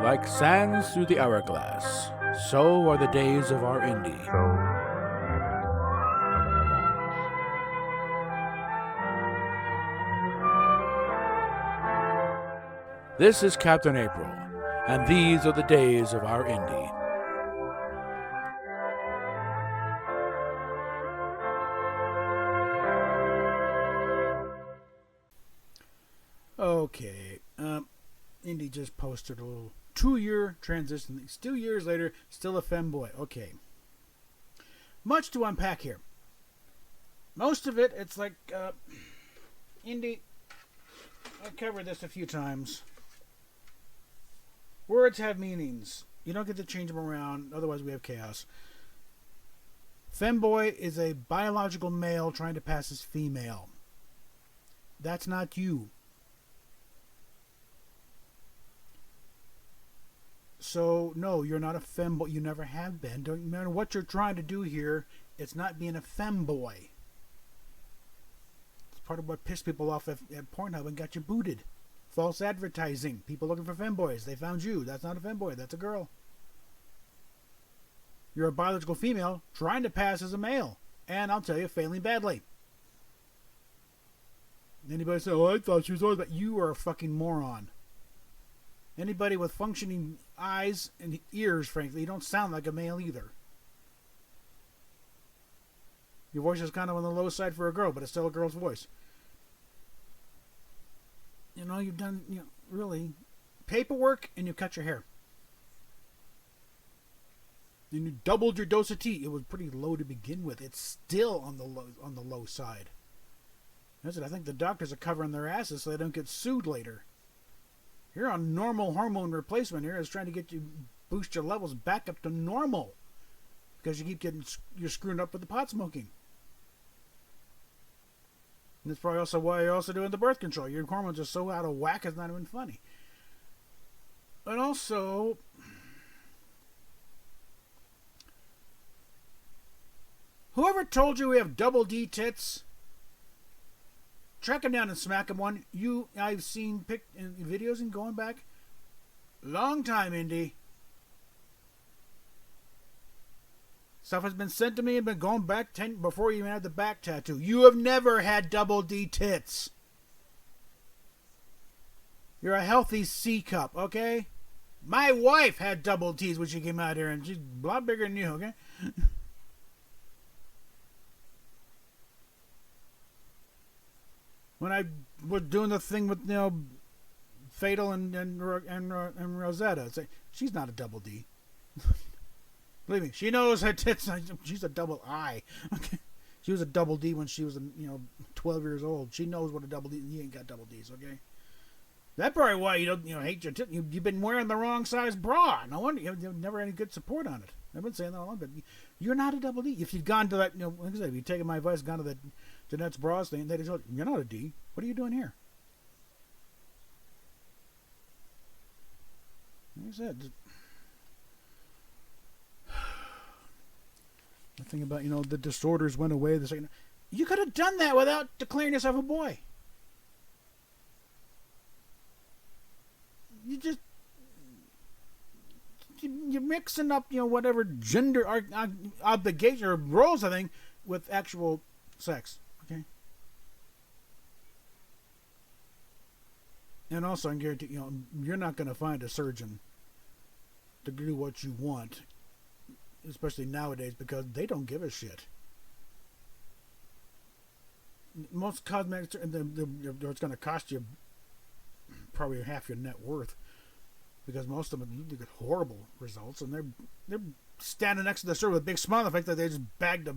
Like sands through the hourglass, so are the days of our Indy. This is Captain April, and these are the days of our Indy. Okay, Indy just posted a little 2-year transition thing. Still years later, still a femboy. Okay. Much to unpack here. Most of it, it's like, Indy, I've covered this a few times. Words have meanings. You don't get to change them around, otherwise we have chaos. Femboy is a biological male trying to pass as female. That's not you. So, no, you're not a femboy. You never have been. Don't matter what you're trying to do here, it's not being a femboy. It's part of what pissed people off at Pornhub and got you booted. False advertising. People looking for femboys. They found you. That's not a femboy. That's a girl. You're a biological female trying to pass as a male. And I'll tell you, failing badly. Anybody say, oh, I thought she was always... But you are a fucking moron. Anybody with functioning eyes and ears, frankly, you don't sound like a male either. Your voice is kind of on the low side for a girl, but it's still a girl's voice. You know, you've done, really, paperwork, and you cut your hair. And you doubled your dose of tea. It was pretty low to begin with. It's still on the low side. That's it. I think the doctors are covering their asses so they don't get sued later. You're on normal hormone replacement here. Is trying to get you boost your levels back up to normal because you keep getting you're screwing up with the pot smoking. And that's probably also why you're also doing the birth control. Your hormones are so out of whack, it's not even funny. And also, whoever told you we have double D tits, track him down and smack him one. I've seen videos and going back. Long time, Indy. Stuff has been sent to me and been going back 10 before you even had the back tattoo. You have never had double D tits. You're a healthy C cup, okay? My wife had double T's when she came out here, and she's a lot bigger than you, okay? When I was doing the thing with, Fatal and Rosetta, it's like, she's not a double D. Believe me, she knows her tits. She's a double I. Okay, she was a double D when she was, 12 years old. She knows what a double D. You ain't got double D's, okay? That's probably why you don't, hate your tits. You've been wearing the wrong size bra. No wonder you've never had any good support on it. I've been saying that all along, but you're not a double D. If you'd gone to that, like I said, if you'd taken my advice, gone to the Jeanette's bras thing, they'd have told you, you're not a D. What are you doing here? Like I said, the thing about, the disorders went away the second. You could have done that without declaring yourself a boy. You're mixing up, whatever gender obligation or roles, I think, with actual sex. Okay. And also, I guarantee you're not going to find a surgeon to do what you want, especially nowadays, because they don't give a shit. Most cosmetics, it's going to cost you probably half your net worth, because most of them you get horrible results, and they're standing next to the store with a big smile on the face that they just bagged a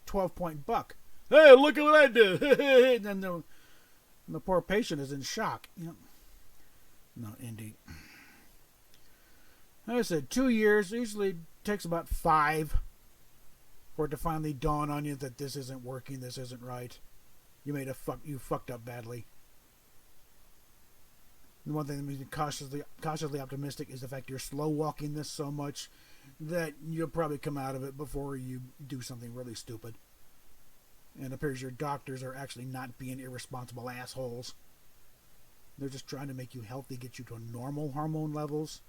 12-point buck. Hey, look at what I did! And then the poor patient is in shock. No, Indy. Like I said, 2 years usually takes about 5 for it to finally dawn on you that this isn't working, this isn't right. You fucked up badly. The one thing that makes me cautiously optimistic is the fact you're slow walking this so much that you'll probably come out of it before you do something really stupid. And it appears your doctors are actually not being irresponsible assholes. They're just trying to make you healthy, get you to normal hormone levels.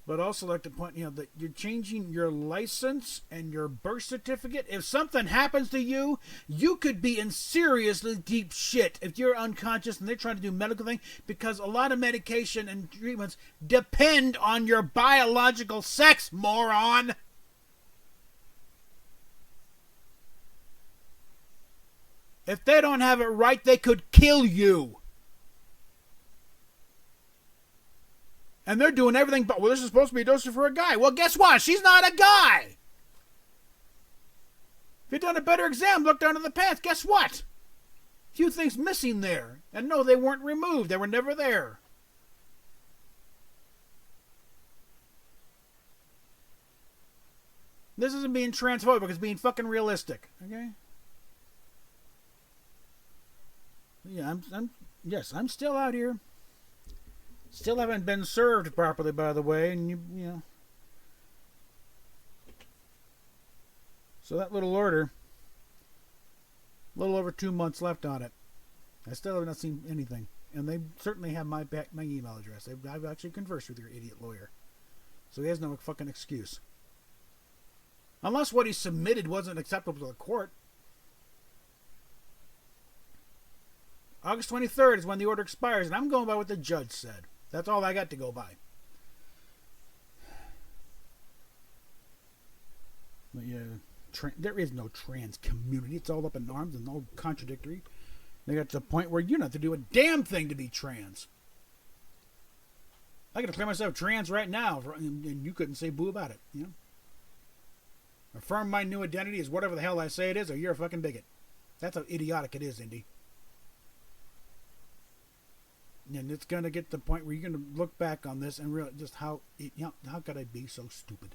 But also like to point, that you're changing your license and your birth certificate. If something happens to you, you could be in seriously deep shit if you're unconscious and they're trying to do medical things, because a lot of medication and treatments depend on your biological sex, moron. If they don't have it right, they could kill you. And they're doing everything but, well, this is supposed to be a dosage for a guy. Well, guess what? She's not a guy. If you'd done a better exam, looked under the pants, guess what? A few things missing there. And no, they weren't removed. They were never there. This isn't being transphobic. It's being fucking realistic. Okay? Yeah, I'm still out here. Still haven't been served properly, by the way, and you know. So that little order, a little over 2 months left on it. I still have not seen anything, and they certainly have my email address. I've actually conversed with your idiot lawyer, so he has no fucking excuse. Unless what he submitted wasn't acceptable to the court. August 23rd is when the order expires, and I'm going by what the judge said. That's all I got to go by. But yeah, there is no trans community. It's all up in arms and all contradictory. They got to the point where you don't have to do a damn thing to be trans. I can declare myself trans right now, and you couldn't say boo about it. Affirm my new identity is whatever the hell I say it is, or you're a fucking bigot. That's how idiotic it is, Indy. And it's going to get to the point where you're going to look back on this and realize just how could I be so stupid?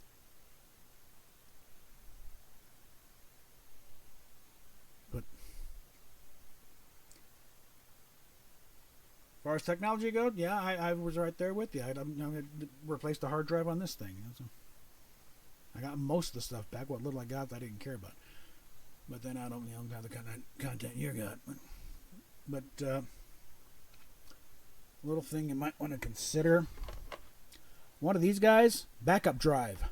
But as far as technology goes, yeah, I was right there with you. I replaced the hard drive on this thing. So I got most of the stuff back. What little I got, I didn't care about. But then I don't have the kind of content you got. But little thing you might want to consider. One of these guys, backup drive.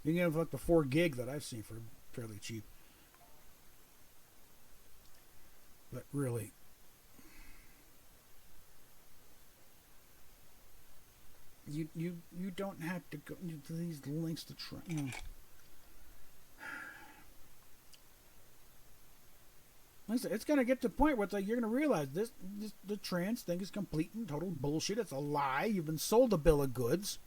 You can get like the 4 gig that I've seen for fairly cheap. But really, you don't have to go to these links to try. It's going to get to the point where it's like you're going to realize the trans thing is complete and total bullshit. It's a lie. You've been sold a bill of goods.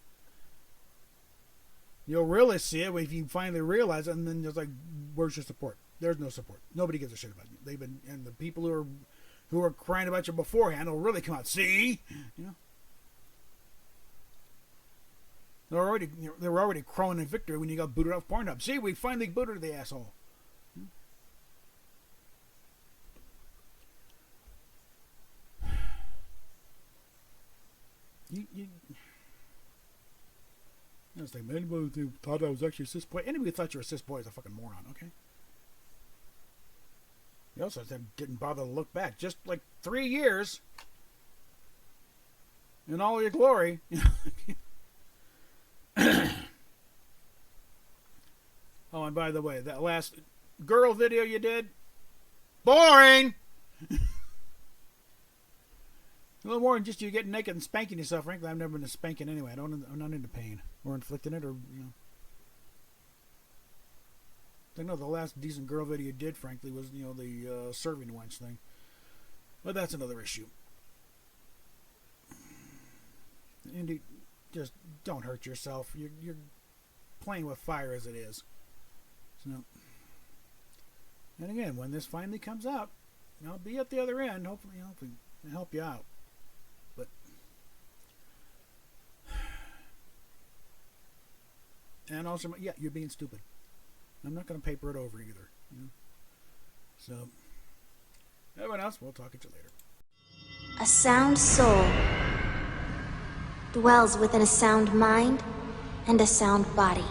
You'll really see it if you finally realize it, and then it's like, where's your support? There's no support. Nobody gives a shit about you. And the people who are crying about you beforehand will really come out. See, they were already crowing in victory when you got booted off Pornhub. See, we finally booted the asshole. I was like, anybody who thought I was actually a cis boy, anybody who thought you were a cis boy is a fucking moron, okay? You also didn't bother to look back. Just like 3 years in all your glory. Oh, and by the way, that last girl video you did, boring! A little more than just you getting naked and spanking yourself. Frankly, I've never been into spanking anyway. I'm not into pain or inflicting it, or I know the last decent girl video you did, frankly, was the serving wench thing. But that's another issue. Indy, just don't hurt yourself. You're playing with fire as it is. So, and again, when this finally comes out, I'll be at the other end. Hopefully, help you out. But and also, yeah, you're being stupid. I'm not going to paper it over either. So, everyone else, we'll talk at you later. A sound soul dwells within a sound mind and a sound body.